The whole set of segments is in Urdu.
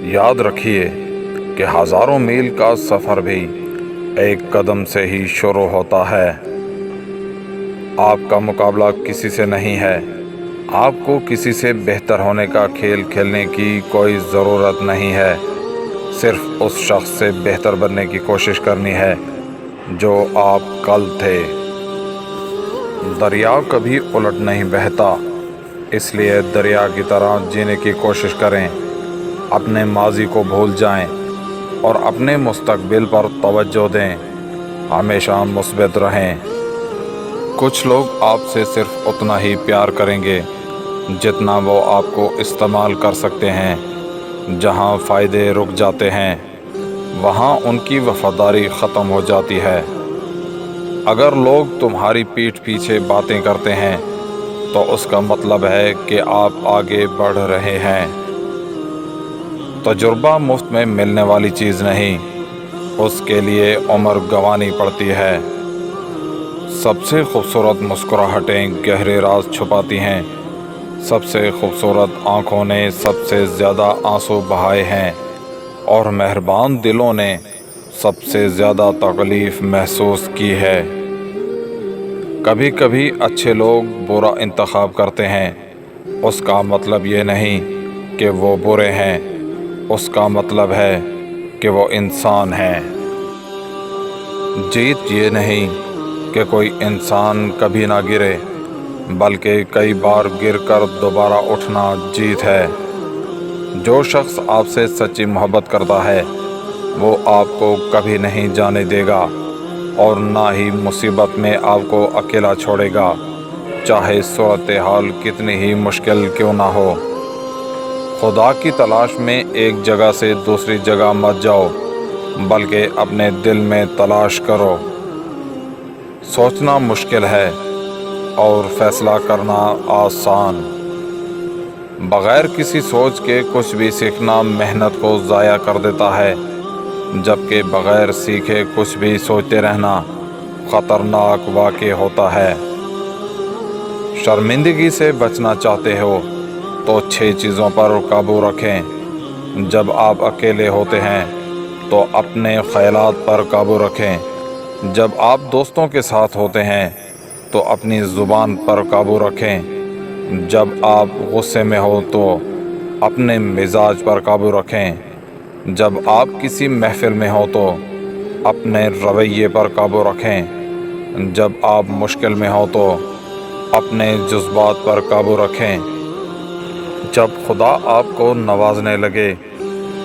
یاد رکھیے کہ ہزاروں میل کا سفر بھی ایک قدم سے ہی شروع ہوتا ہے۔ آپ کا مقابلہ کسی سے نہیں ہے۔ آپ کو کسی سے بہتر ہونے کا کھیل کھیلنے کی کوئی ضرورت نہیں ہے۔ صرف اس شخص سے بہتر بننے کی کوشش کرنی ہے جو آپ کل تھے۔ دریا کبھی الٹ نہیں بہتا، اس لیے دریا کی طرح جینے کی کوشش کریں۔ اپنے ماضی کو بھول جائیں اور اپنے مستقبل پر توجہ دیں۔ ہمیشہ مثبت رہیں۔ کچھ لوگ آپ سے صرف اتنا ہی پیار کریں گے جتنا وہ آپ کو استعمال کر سکتے ہیں۔ جہاں فائدے رک جاتے ہیں وہاں ان کی وفاداری ختم ہو جاتی ہے۔ اگر لوگ تمہاری پیٹھ پیچھے باتیں کرتے ہیں تو اس کا مطلب ہے کہ آپ آگے بڑھ رہے ہیں۔ تجربہ مفت میں ملنے والی چیز نہیں، اس کے لیے عمر گنوانی پڑتی ہے۔ سب سے خوبصورت مسکراہٹیں گہرے راز چھپاتی ہیں۔ سب سے خوبصورت آنکھوں نے سب سے زیادہ آنسو بہائے ہیں، اور مہربان دلوں نے سب سے زیادہ تکلیف محسوس کی ہے۔ کبھی کبھی اچھے لوگ برا انتخاب کرتے ہیں، اس کا مطلب یہ نہیں کہ وہ برے ہیں، اس کا مطلب ہے کہ وہ انسان ہیں۔ جیت یہ نہیں کہ کوئی انسان کبھی نہ گرے، بلکہ کئی بار گر کر دوبارہ اٹھنا جیت ہے۔ جو شخص آپ سے سچی محبت کرتا ہے وہ آپ کو کبھی نہیں جانے دے گا، اور نہ ہی مصیبت میں آپ کو اکیلا چھوڑے گا، چاہے صورتحال کتنی ہی مشکل کیوں نہ ہو۔ خدا کی تلاش میں ایک جگہ سے دوسری جگہ مت جاؤ، بلکہ اپنے دل میں تلاش کرو۔ سوچنا مشکل ہے اور فیصلہ کرنا آسان۔ بغیر کسی سوچ کے کچھ بھی سیکھنا محنت کو ضائع کر دیتا ہے، جبکہ بغیر سیکھے کچھ بھی سوچتے رہنا خطرناک واقع ہوتا ہے۔ شرمندگی سے بچنا چاہتے ہو تو 6 چیزوں پر قابو رکھیں۔ جب آپ اکیلے ہوتے ہیں تو اپنے خیالات پر قابو رکھیں۔ جب آپ دوستوں کے ساتھ ہوتے ہیں تو اپنی زبان پر قابو رکھیں۔ جب آپ غصے میں ہو تو اپنے مزاج پر قابو رکھیں۔ جب آپ کسی محفل میں ہو تو اپنے رویے پر قابو رکھیں۔ جب آپ مشکل میں ہو تو اپنے جذبات پر قابو رکھیں۔ جب خدا آپ کو نوازنے لگے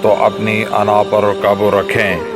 تو اپنی انا پر قابو رکھیں۔